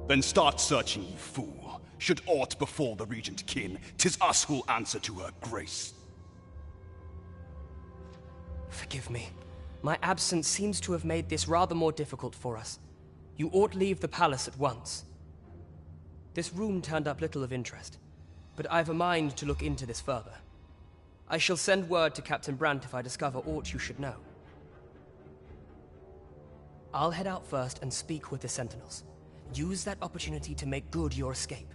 Then start searching, you fool. Should aught befall the Regent kin, 'tis us who'll answer to her grace. Forgive me. My absence seems to have made this rather more difficult for us. You ought leave the palace at once. This room turned up little of interest, but I've a mind to look into this further. I shall send word to Captain Brandt if I discover aught you should know. I'll head out first and speak with the Sentinels. Use that opportunity to make good your escape.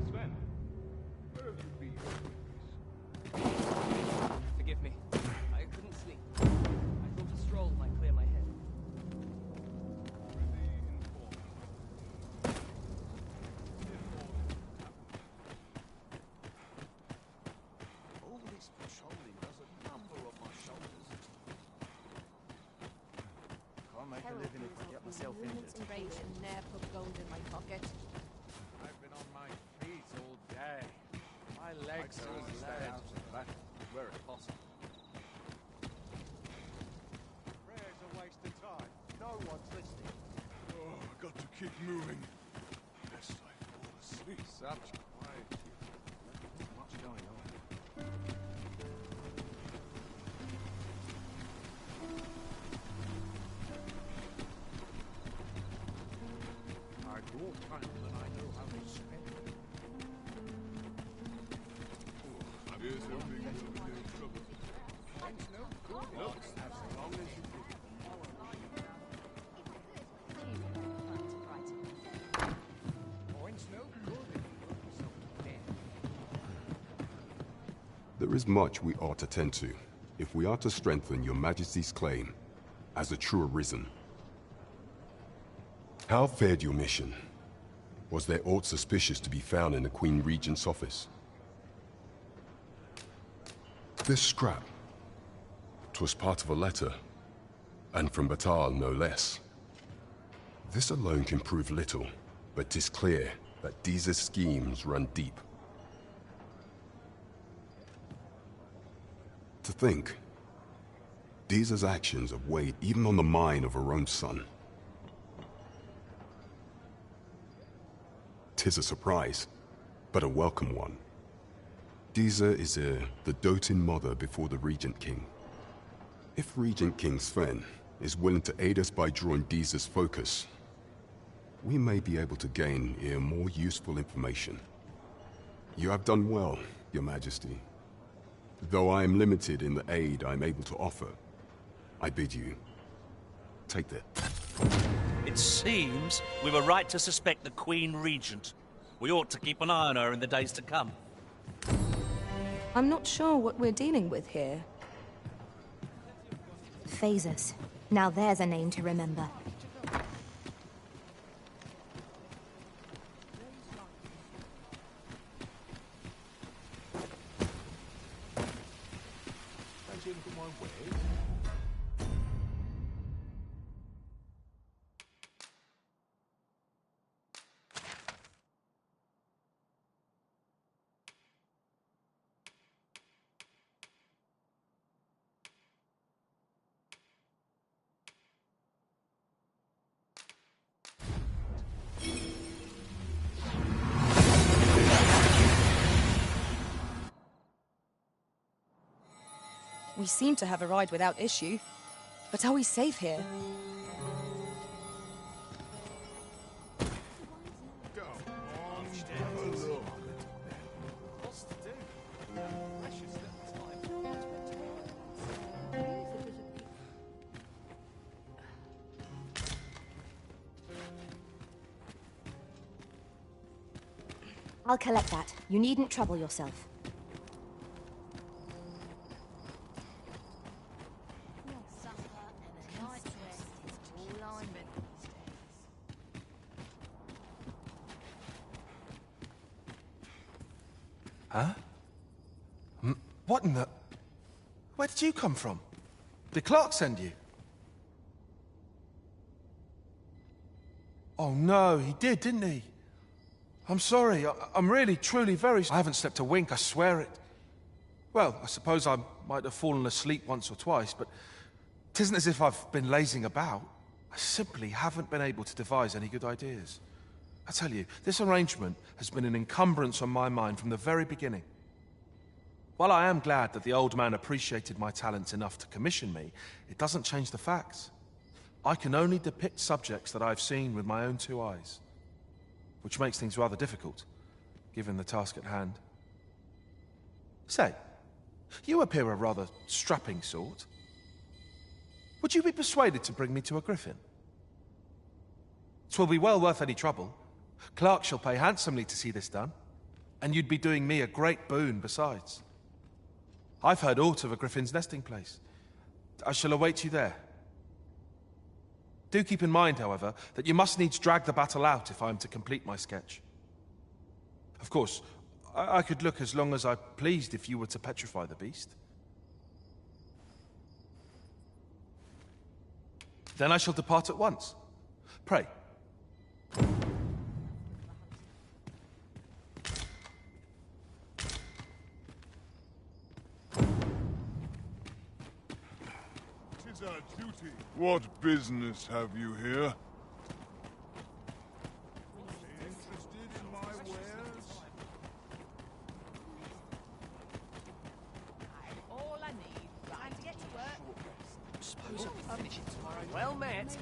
Sven, where have you been? Forgive me. I couldn't sleep. I thought a stroll might clear my head. All this patrolling does a number on my shoulders. Can't make a living if I get myself injured. Rage and ne'er put gold in my pocket. I've been on my feet all day. My legs are as stay out of the battle where it's possible. Prayer's a waste of time. No one's listening. Oh, I got to keep moving. Lest I fall asleep. Such quiet. Much going on. I've more time than I know how to spend. Here's hoping you'll be in trouble. Thanks, no good. Look, as long as you do. Points no good if you put yourself to bed. There is much we ought to tend to, if we are to strengthen your Majesty's claim as a true Arisen. How fared your mission? Was there aught suspicious to be found in the Queen Regent's office? This scrap. 'Twas part of a letter, and from Batal no less. This alone can prove little, but 'tis clear that Deeza's schemes run deep. To think, Deeza's actions have weighed even on the mind of her own son. 'Tis a surprise, but a welcome one. Deeza is the doting mother before the Regent King. If Regent King Sven is willing to aid us by drawing Deeza's focus, we may be able to gain more useful information. You have done well, Your Majesty. Though I am limited in the aid I'm able to offer, I bid you take that. It seems we were right to suspect the Queen Regent. We ought to keep an eye on her in the days to come. I'm not sure what we're dealing with here. Phasers. Now there's a name to remember. Fancy a look at my wares? We seem to have arrived without issue. But are we safe here? Go on, have a look. What's to do? Precious little time. I'll collect that. You needn't trouble yourself. Huh? What in the... Where did you come from? Did Clark send you? Oh no, he did, didn't he? I'm sorry. I'm really, truly very... I haven't slept a wink, I swear it. Well, I suppose I might have fallen asleep once or twice, but 'tisn't as if I've been lazing about. I simply haven't been able to devise any good ideas. I tell you, this arrangement has been an encumbrance on my mind from the very beginning. While I am glad that the old man appreciated my talents enough to commission me, it doesn't change the facts. I can only depict subjects that I've seen with my own two eyes, which makes things rather difficult, given the task at hand. Say, you appear a rather strapping sort. Would you be persuaded to bring me to a griffin? 'Twill be well worth any trouble. Clark shall pay handsomely to see this done, and you'd be doing me a great boon besides. I've heard aught of a griffin's nesting place. I shall await you there. Do keep in mind, however, that you must needs drag the battle out if I am to complete my sketch. Of course, I could look as long as I pleased if you were to petrify the beast. Then I shall depart at once. Pray. Tis our duty. What business have you here? Interested in my wares? All I need. Time to get to work. Suppose I'll finish it tomorrow. Well met.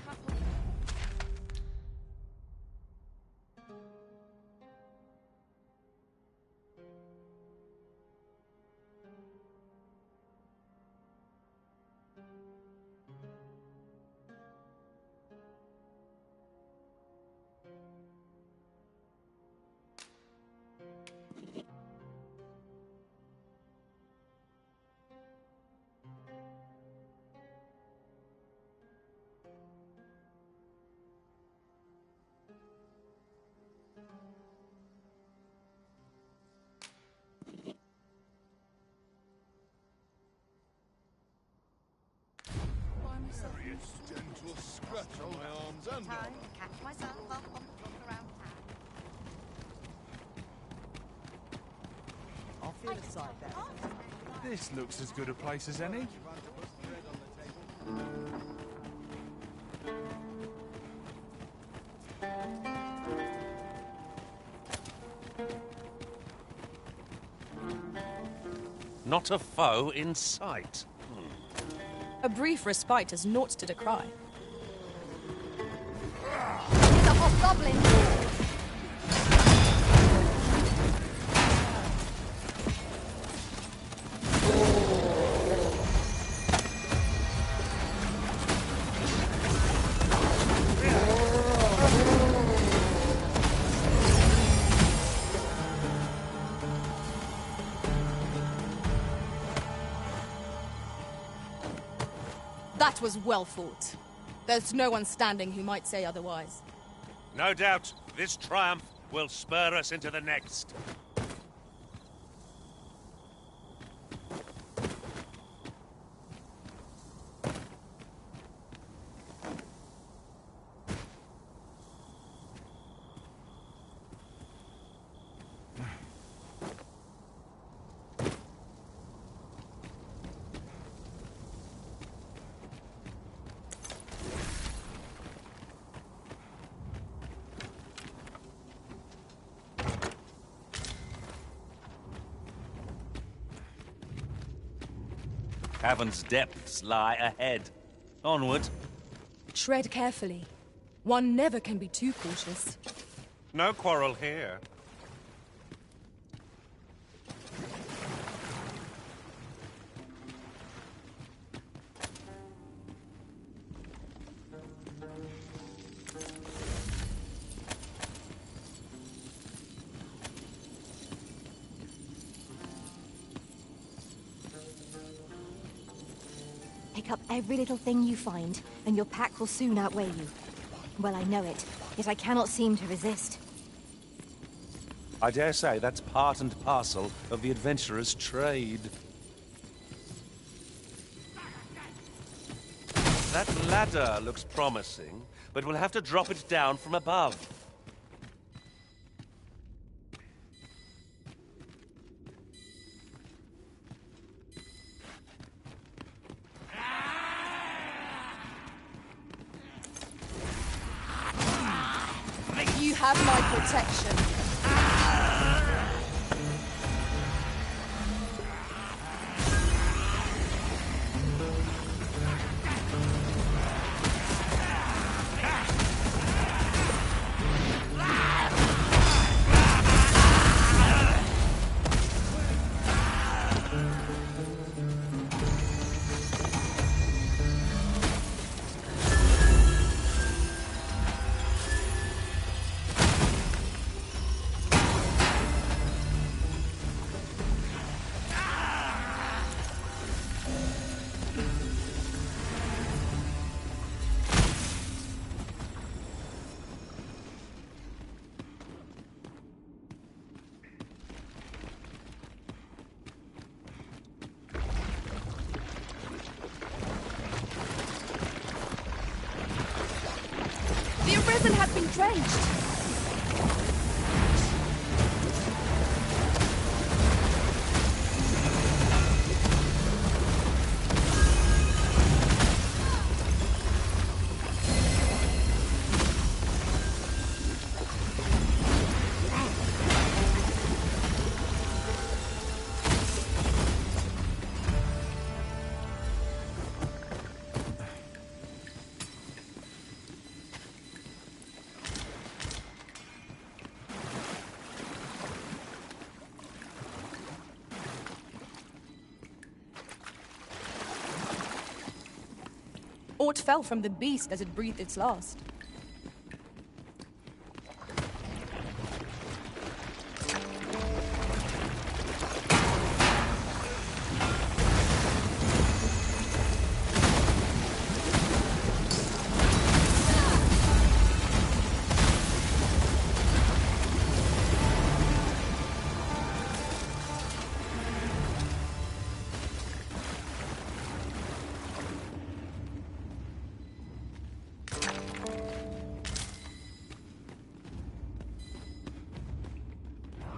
Various gentle scratch on my arms and Time armor. to catch myself up on the clock around town. I'll feel a side there. This looks as good a place as any. Not a foe in sight. A brief respite is naught to decry. Here's a hobgoblin! That was well fought. There's no one standing who might say otherwise. No doubt, this triumph will spur us into the next. Cavern's depths lie ahead. Onward. Tread carefully. One never can be too cautious. No quarrel here. Pick up every little thing you find, and your pack will soon outweigh you. Well, I know it, yet I cannot seem to resist. I dare say that's part and parcel of the adventurer's trade. That ladder looks promising, but we'll have to drop it down from above. You have my protection. The Arisen has been drenched. Aught fell from the beast as it breathed its last.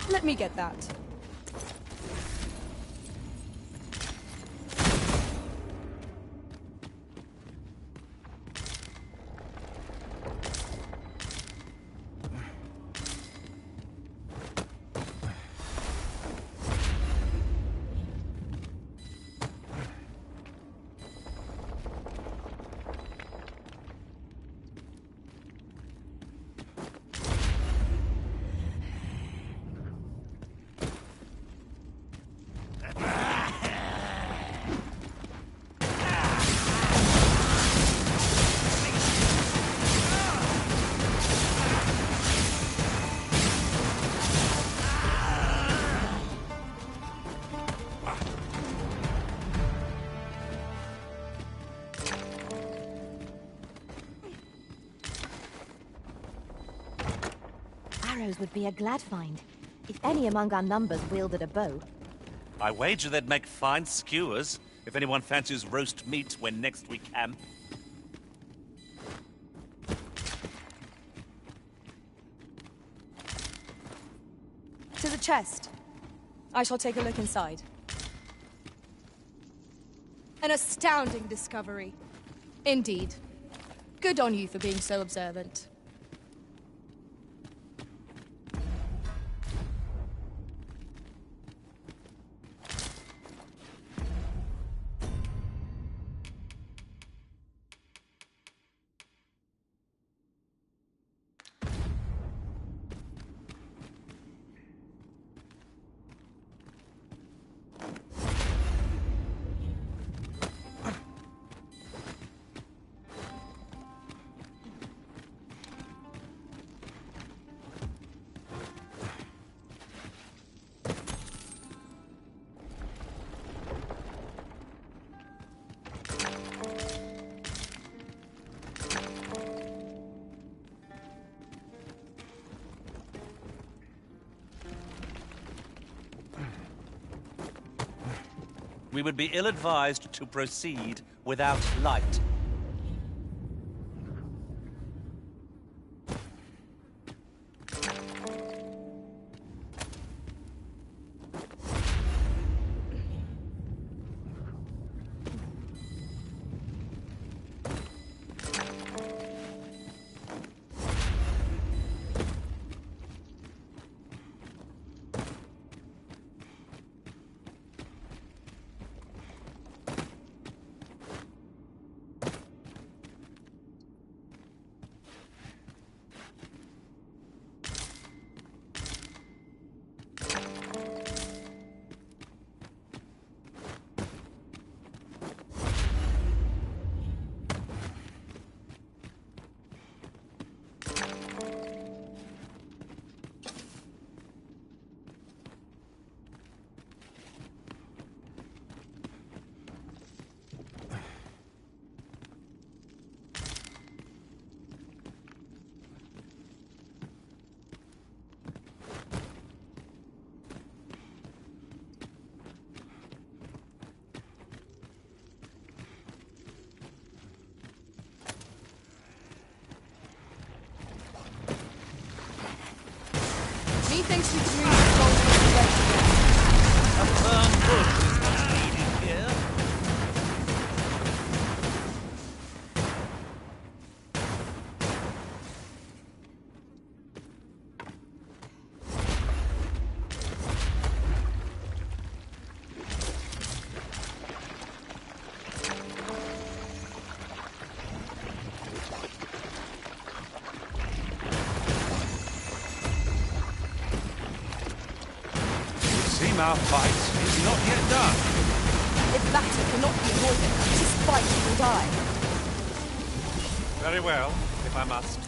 Let me get that. Arrows would be a glad find, if any among our numbers wielded a bow. I wager they'd make fine skewers if anyone fancies roast meat when next we camp. To the chest. I shall take a look inside. An astounding discovery. Indeed. Good on you for being so observant. We would be ill-advised to proceed without light. our fight is not yet done. If battle cannot be avoided, this fight will die. Very well, if I must.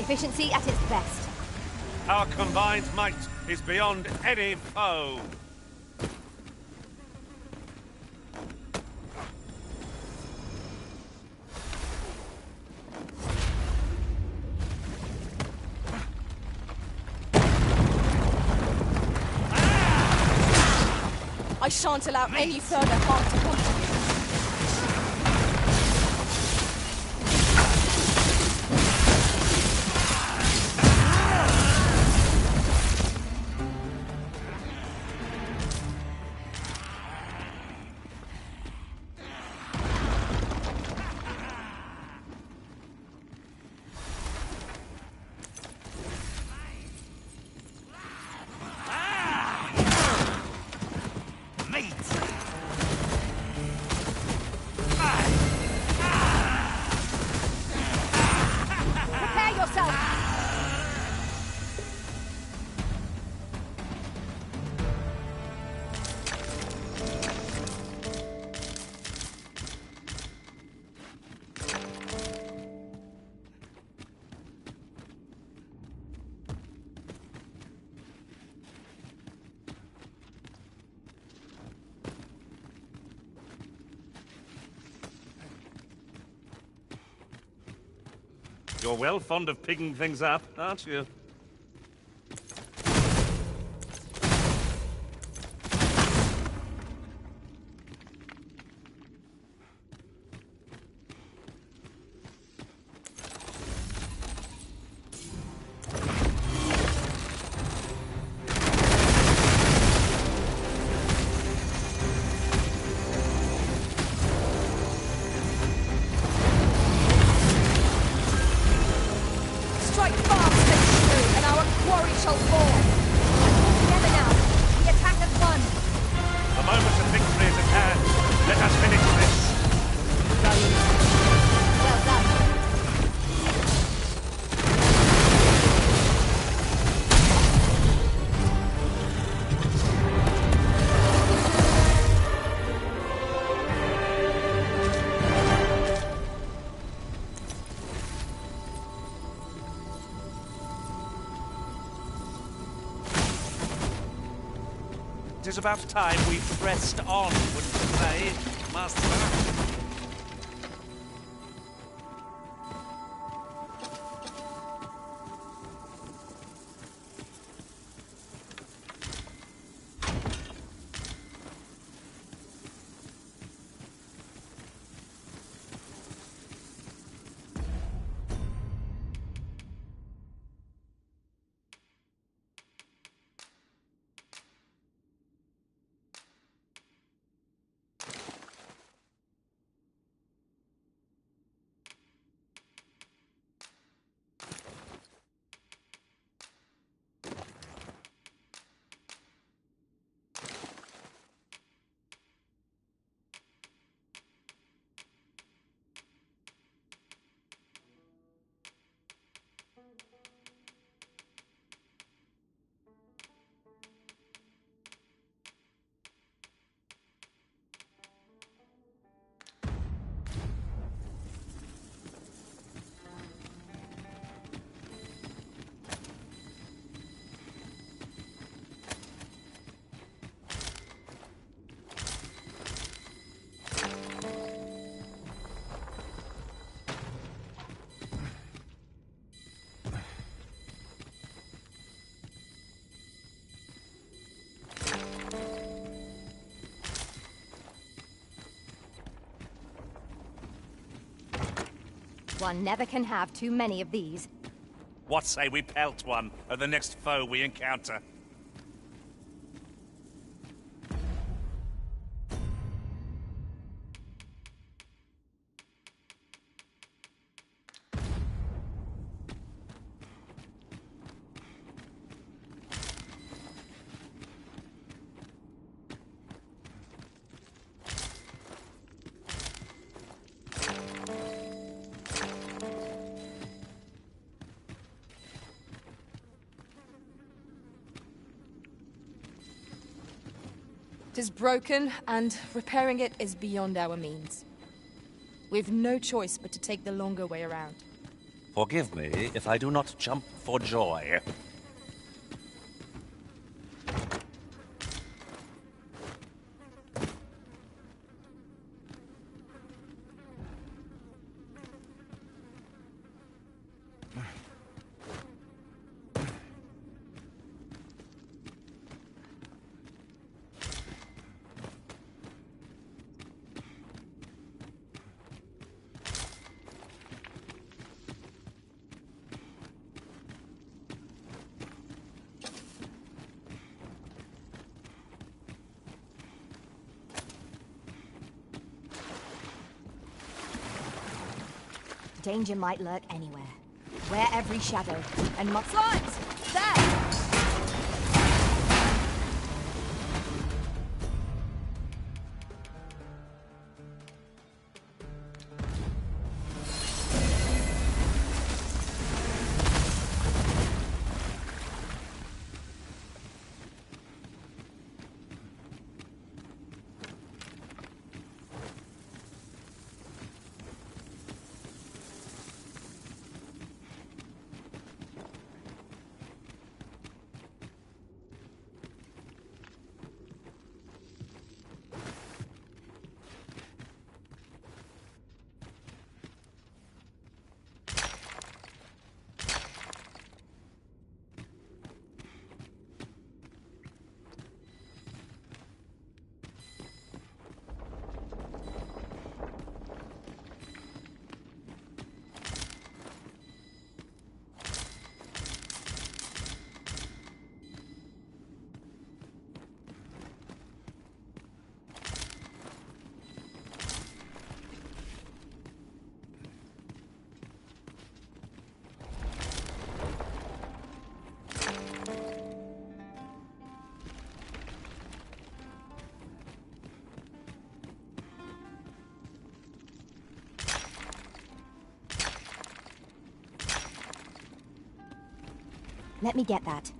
Efficiency at its best. Our combined might is beyond any foe. I shan't allow any further harm to come to you. Prepare yourself! You're well fond of picking things up, aren't you? Strike fast, then true, and our quarry shall fall. Together now, we attack as one. The moment of victory is at hand. Let us finish this. Well done. It is about time we pressed on, wouldn't you say, Master? One never can have too many of these. What say we pelt one of the next foe we encounter? It is broken, and repairing it is beyond our means. We've no choice but to take the longer way around. Forgive me if I do not jump for joy. Danger might lurk anywhere. Wear every shadow, and must... Slimes! There! Let me get that.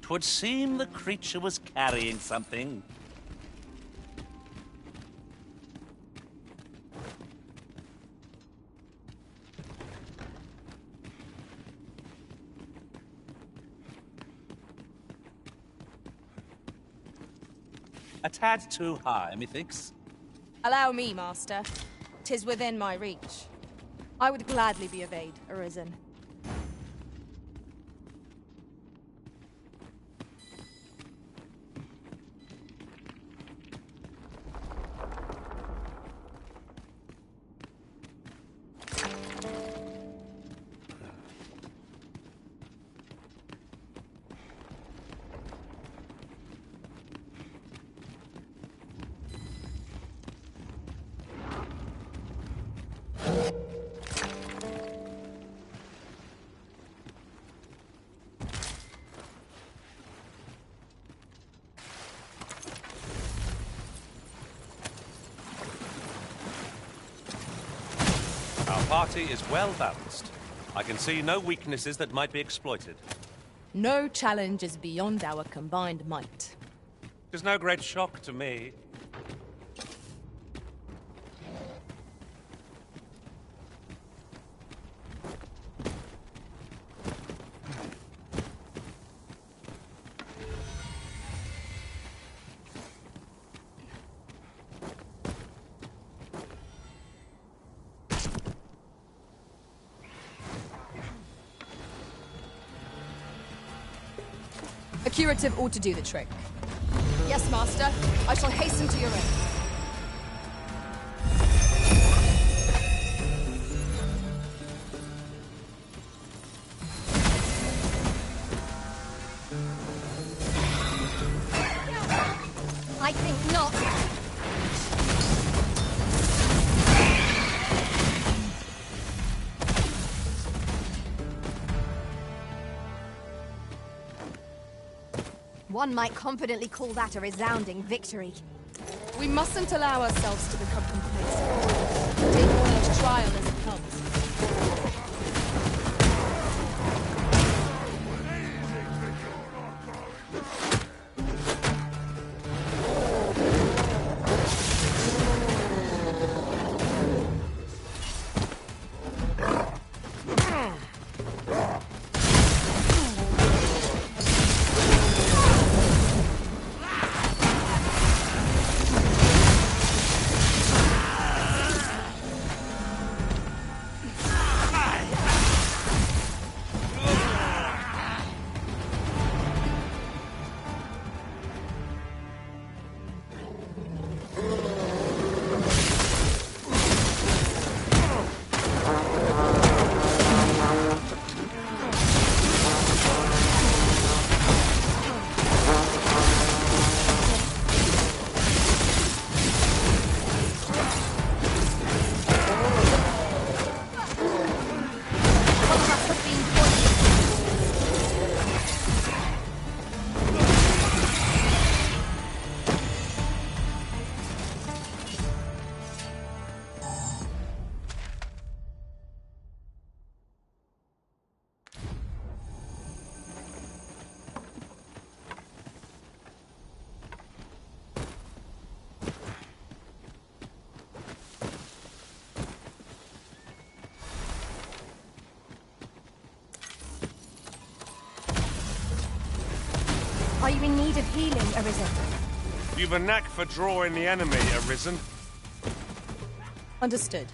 'Twould seem the creature was carrying something. A tad too high, methinks. Allow me, Master. 'Tis within my reach. I would gladly be of aid, Arisen. Our party is well balanced. I can see no weaknesses that might be exploited. No challenge is beyond our combined might. It's no great shock to me. A curative ought to do the trick. Yes, Master. I shall hasten to your aid. I think not. One might confidently call that a resounding victory. We mustn't allow ourselves to become complacent. Take each trial as it comes. Are you in need of healing, Arisen? You've a knack for drawing the enemy, Arisen. Understood.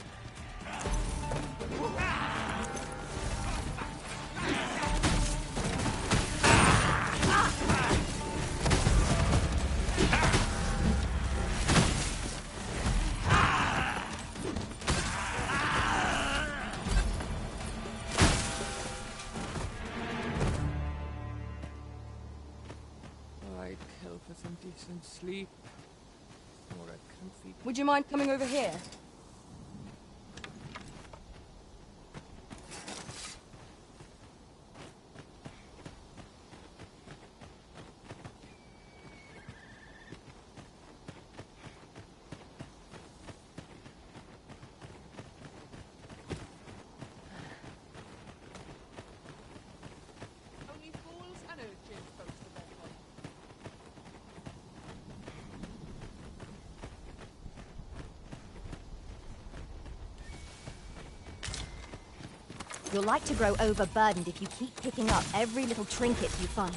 I'd kill for some decent sleep. Or a comfy... Would you mind coming over here? Only fools and urchins boast of their fun. You'll like to grow overburdened if you keep picking up every little trinket you find.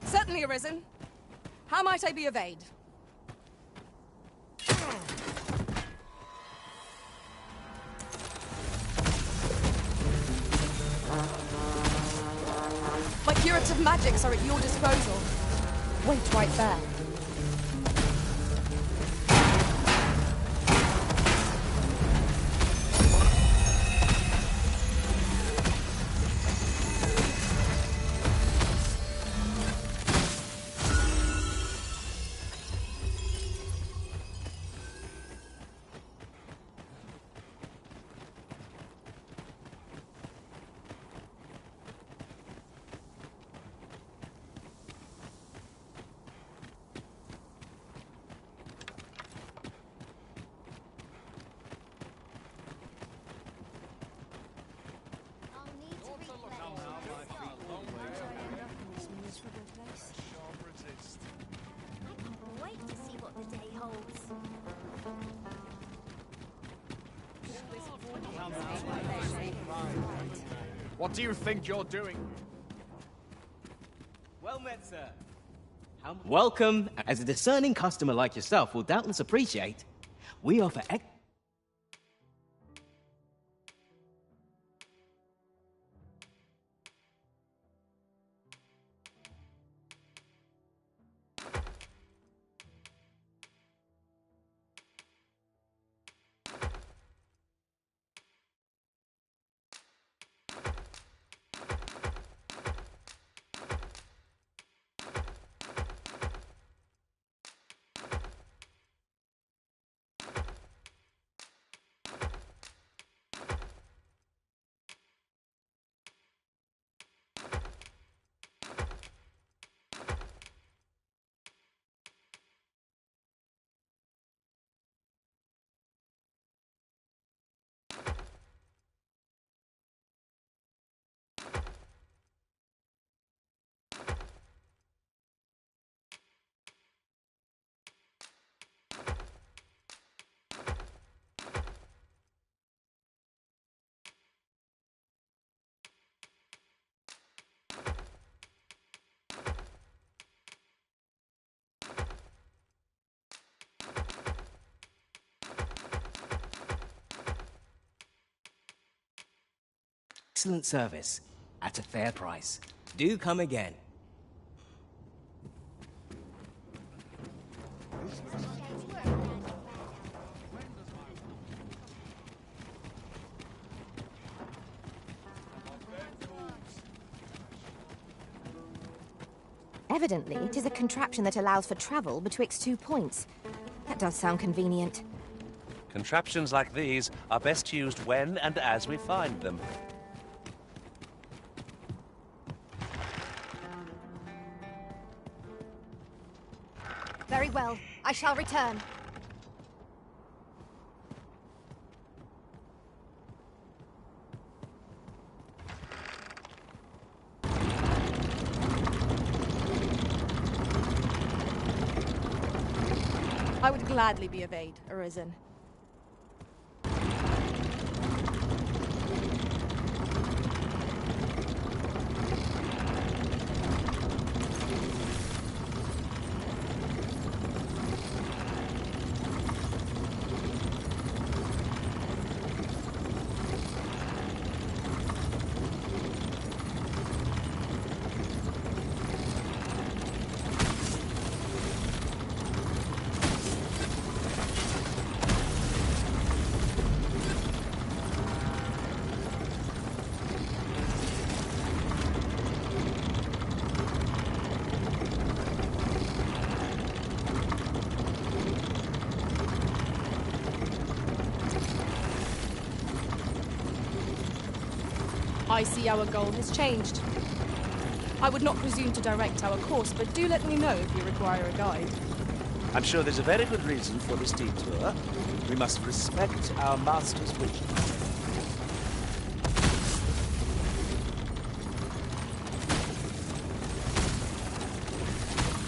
Certainly, Arisen. How might I be of aid? My curative magics are at your disposal. Wait right there. What do you think you're doing? Well met, sir. Welcome. As a discerning customer like yourself will doubtless appreciate, we offer excellent service at a fair price. Do come again. Evidently, it is a contraption that allows for travel betwixt 2 points. That does sound convenient. Contraptions like these are best used when and as we find them. Very well. I shall return. I would gladly be of aid, Arisen. I see our goal has changed. I would not presume to direct our course, but do let me know if you require a guide. I'm sure there's a very good reason for this detour. We must respect our master's wishes.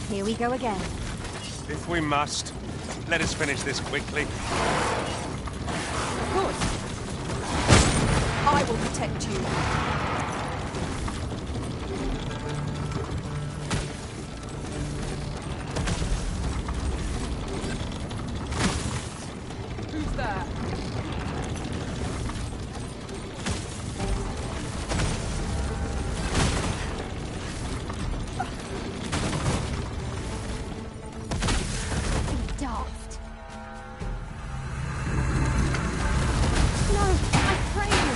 Here we go again. If we must, let us finish this quickly. Good. I will protect you. Who's there? Daft. No, I pray you.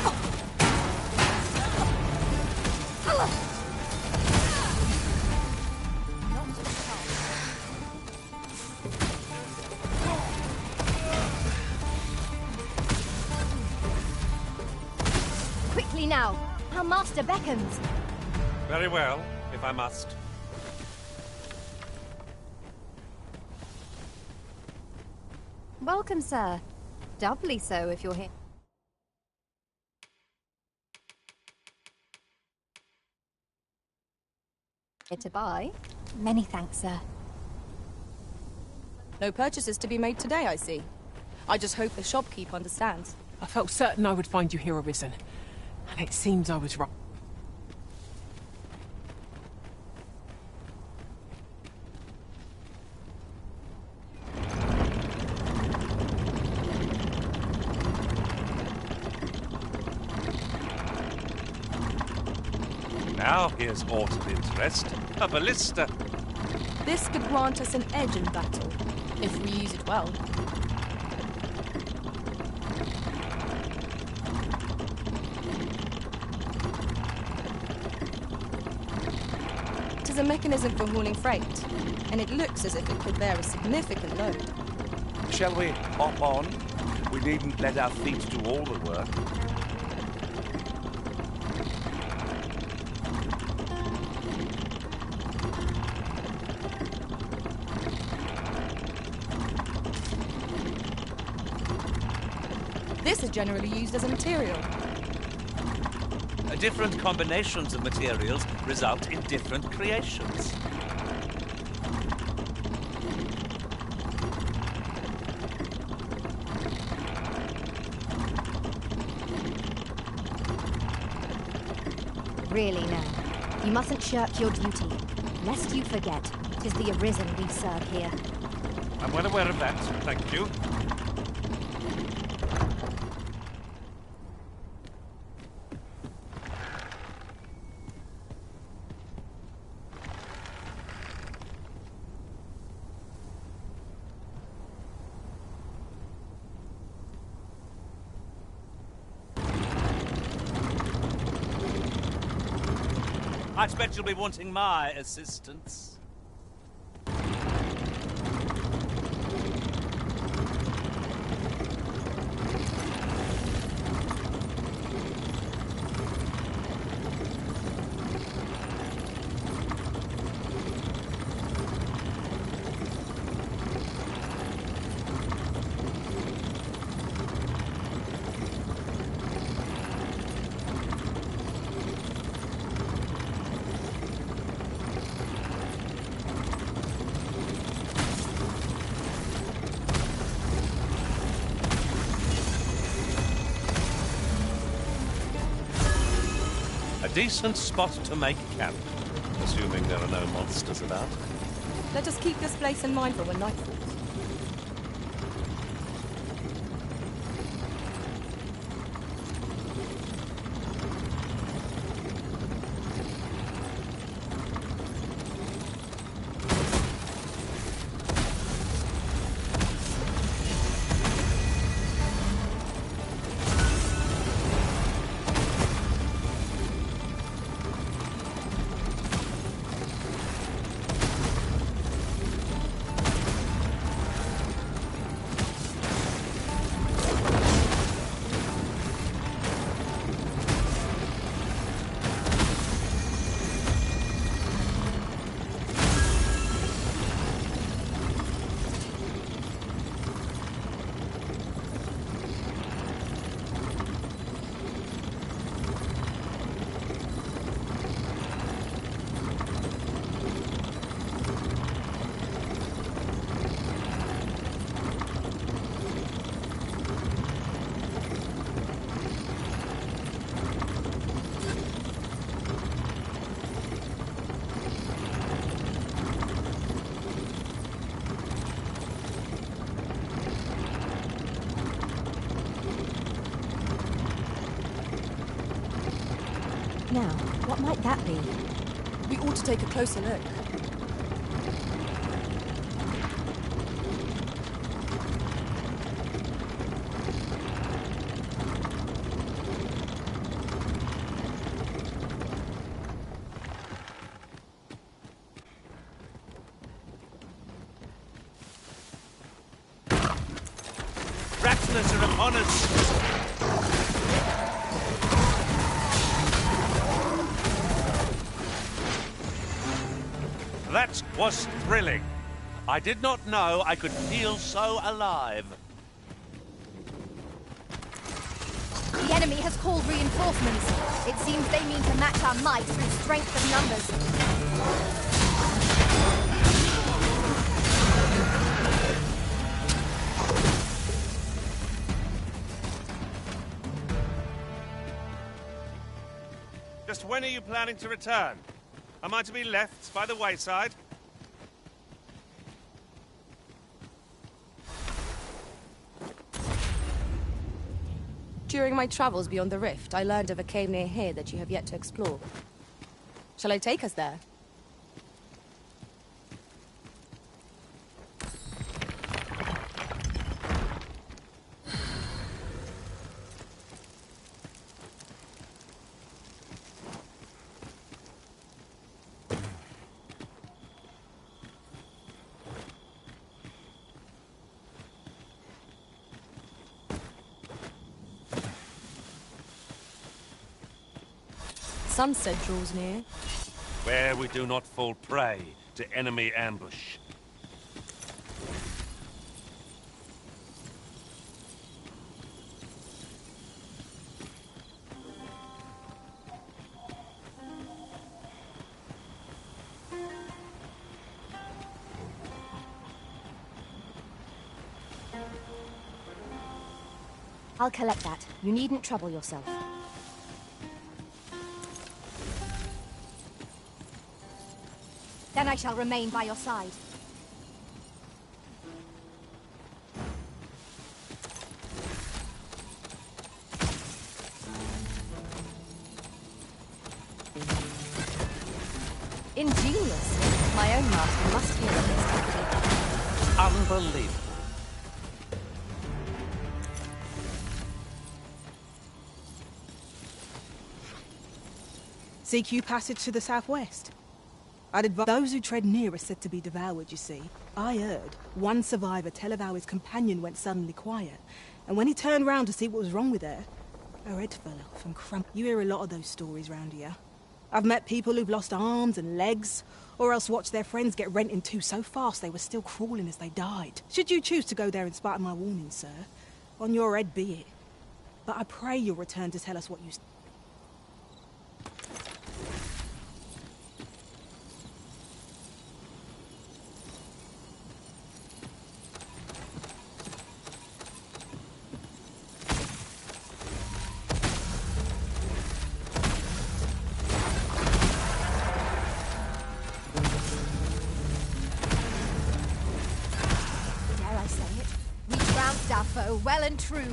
Not to Quickly now, our master beckons. Very well, if I must. Welcome, sir. Doubly so if you're here. Here to buy. Many thanks, sir. No purchases to be made today, I see. I just hope the shopkeep understands. I felt certain I would find you here, Arisen. And it seems I was wrong. Now here's aught of interest. A ballista. This could grant us an edge in battle, if we use it well. It is a mechanism for hauling freight, and it looks as if it could bear a significant load. Shall we hop on? We needn't let our feet do all the work. This is generally used as a material. Different combinations of materials result in different creations. Really now, you mustn't shirk your duty, lest you forget 'tis the Arisen we serve here. I'm well aware of that, thank you. I expect you'll be wanting my assistance. Decent spot to make camp, assuming there are no monsters about. Let us keep this place in mind for when night falls. Now, what might that be? We ought to take a closer look. Rattlers are upon us! That was thrilling. I did not know I could feel so alive. The enemy has called reinforcements. It seems they mean to match our might through strength of numbers. Just when are you planning to return? Am I to be left by the wayside? During my travels beyond the rift, I learned of a cave near here that you have yet to explore. Shall I take us there? Sunset draws near. Where we do not fall prey to enemy ambush. I'll collect that. You needn't trouble yourself. Then I shall remain by your side. Ingenious. My own master must hear of this tactic. Unbelievable. CQ passage to the southwest. I'd advise those who tread near are said to be devoured, you see. I heard one survivor tell of how his companion went suddenly quiet, and when he turned round to see what was wrong with her, her head fell off and crumpled. You hear a lot of those stories round here. I've met people who've lost arms and legs, or else watched their friends get rent in two so fast they were still crawling as they died. Should you choose to go there in spite of my warning, sir, on your head be it. But I pray you'll return to tell us what you... Well and true.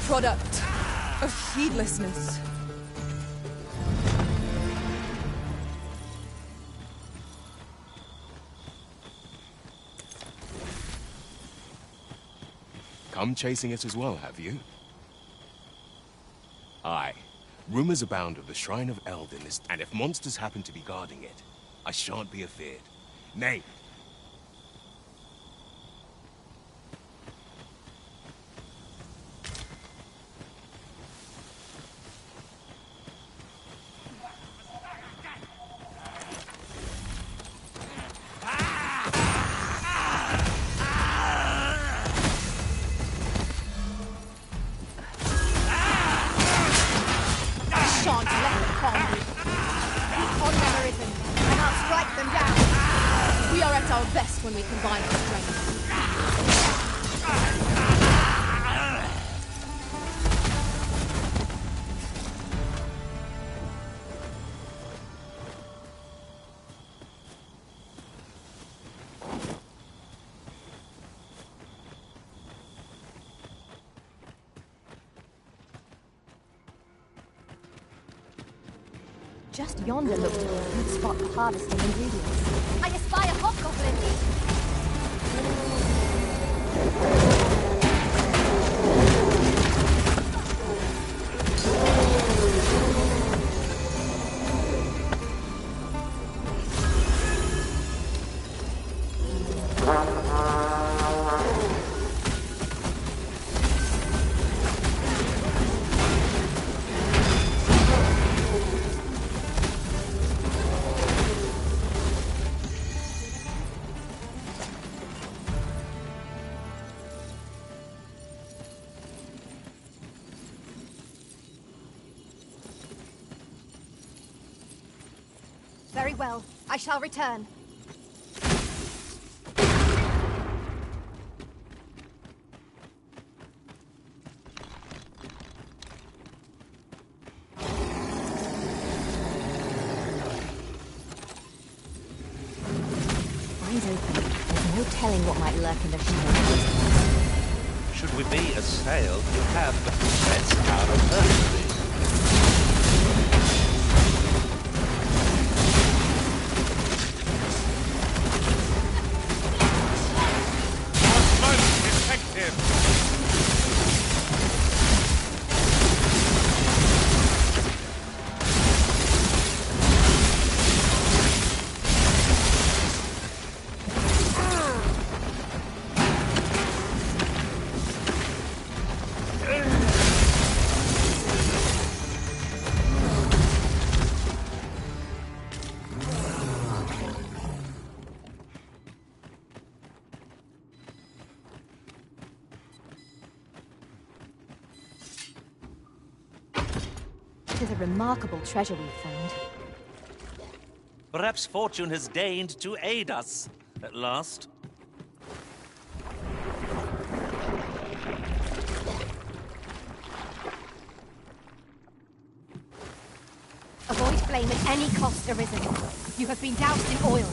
Product of heedlessness. Come chasing us as well, have you? Aye. Rumors abound of the Shrine of Eldin, and if monsters happen to be guarding it, I shan't be afeared. Nay, When we combine our strength. Just yonder looks to be a good spot for harvesting ingredients. I espy a hobgoblin! Very well. I shall return. Eyes open. There's no telling what might lurk in the shadows. Should we be assailed, you have the best power of urgency. Most effective! It is a remarkable treasure we've found. Perhaps fortune has deigned to aid us at last. Avoid flame at any cost, Arisen. You have been doused in oil.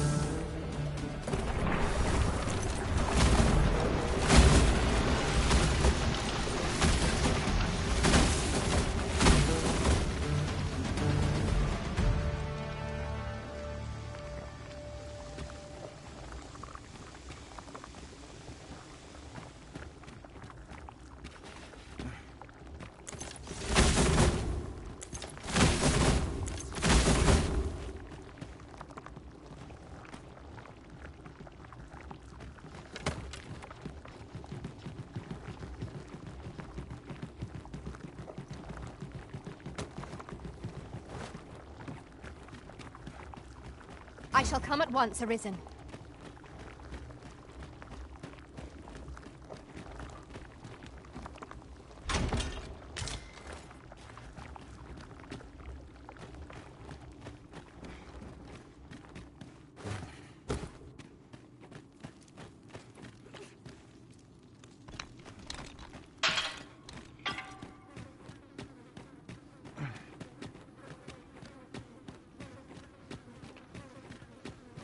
I shall come at once, Arisen.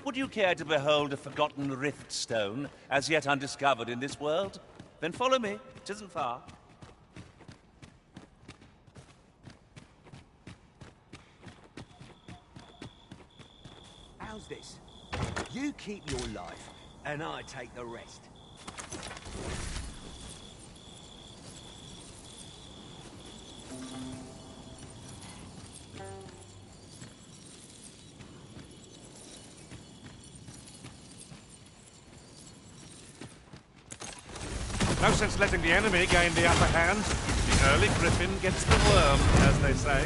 Would you care to behold a forgotten rift stone, as yet undiscovered in this world? Then follow me. 'Tisn't far. How's this? You keep your life, and I take the rest. No sense letting the enemy gain the upper hand. The early griffin gets the worm, as they say.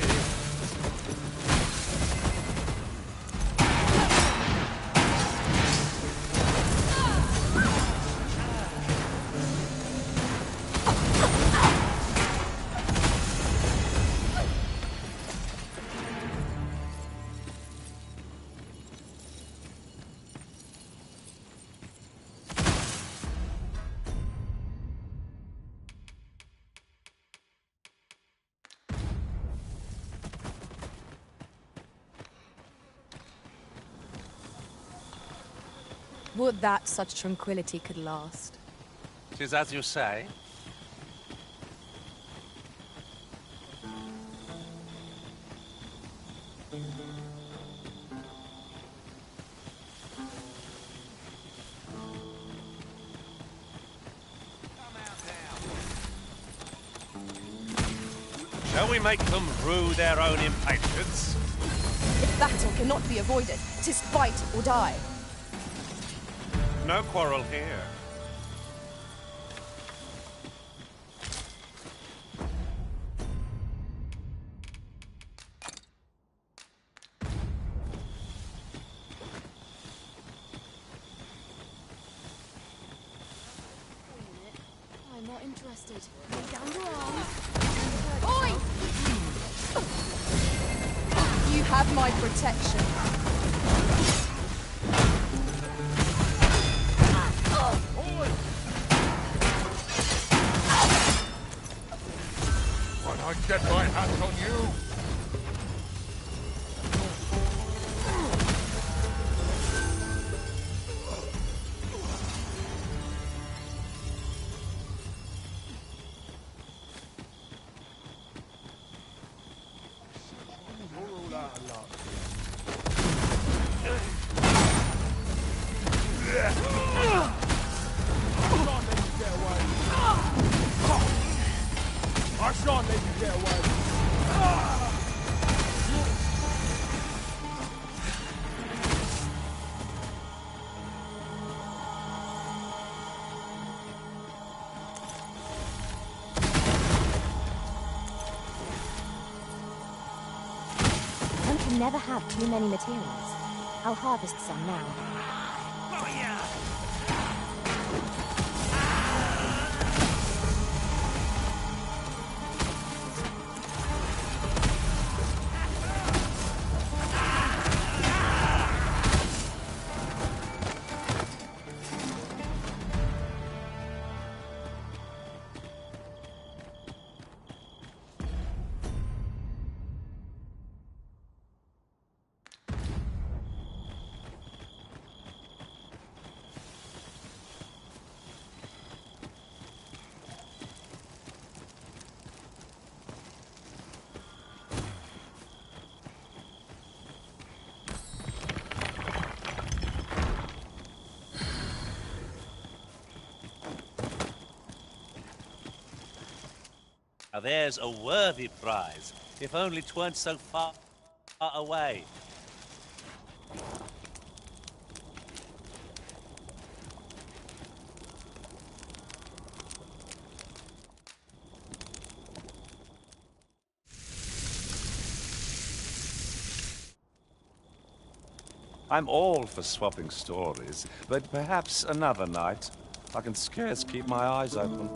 Would that such tranquility could last. 'Tis as you say. Shall we make them rue their own impatience? If battle cannot be avoided, 'tis fight or die. No quarrel here. I'm not interested. Lay down your arm. Oi! You have my protection. I shan't let you get away. One can never have too many materials. I'll harvest some now. Now there's a worthy prize, if only 'tweren't so far away. I'm all for swapping stories, but perhaps another night. I can scarce keep my eyes open.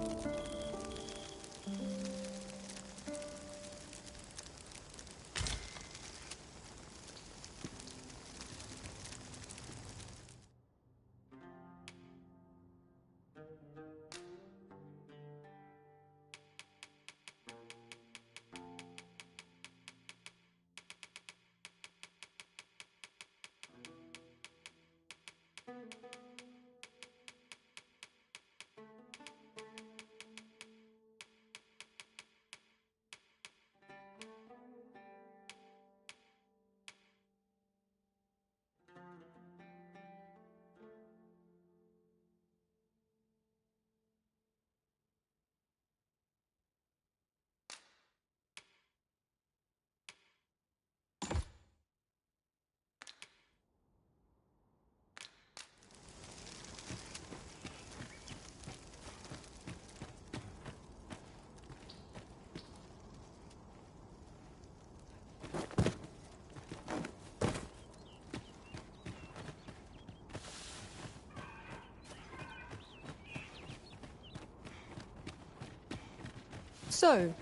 So,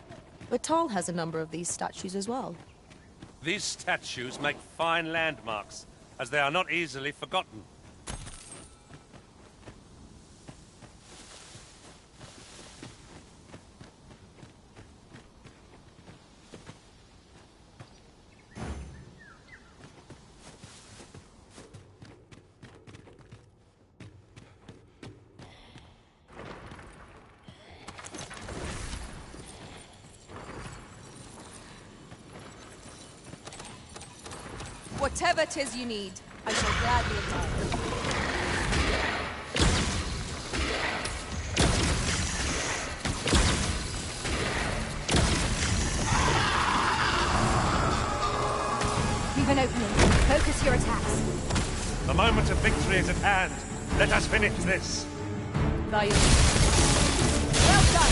Batal has a number of these statues as well. These statues make fine landmarks, as they are not easily forgotten. Whatever 'tis you need, I shall gladly attend. Leave an opening. Focus your attacks. The moment of victory is at hand. Let us finish this. Well done!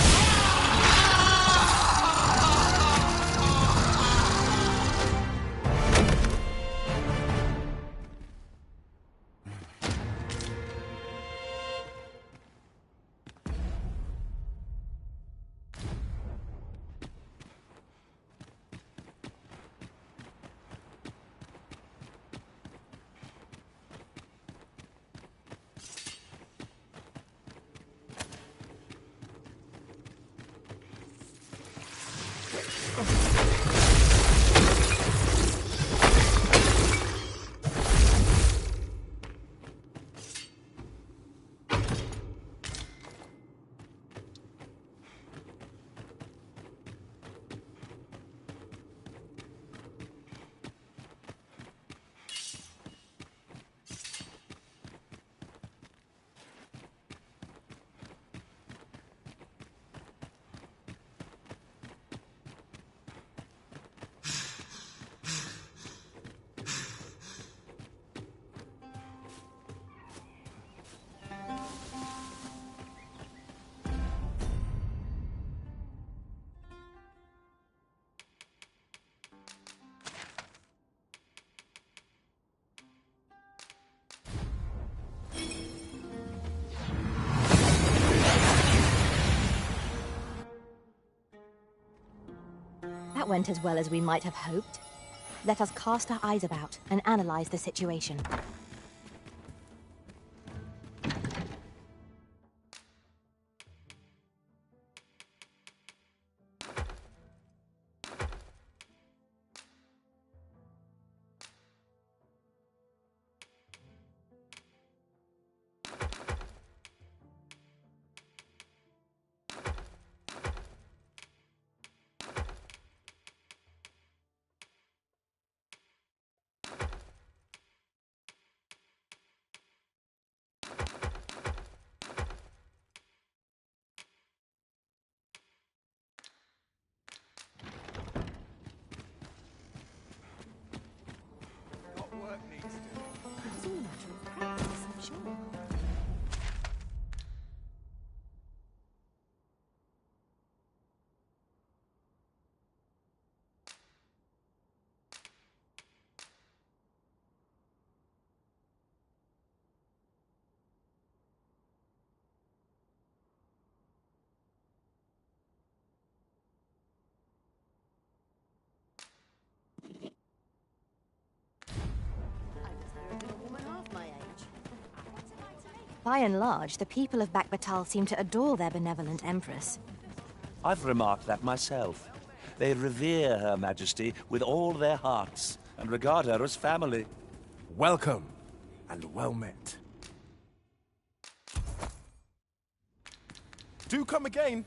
That went as well as we might have hoped. Let us cast our eyes about and analyze the situation. It's all a matter of practice, I'm sure. By and large, the people of Bakbatal seem to adore their benevolent empress. I've remarked that myself. They revere Her Majesty with all their hearts and regard her as family. Welcome, and well met. Do come again.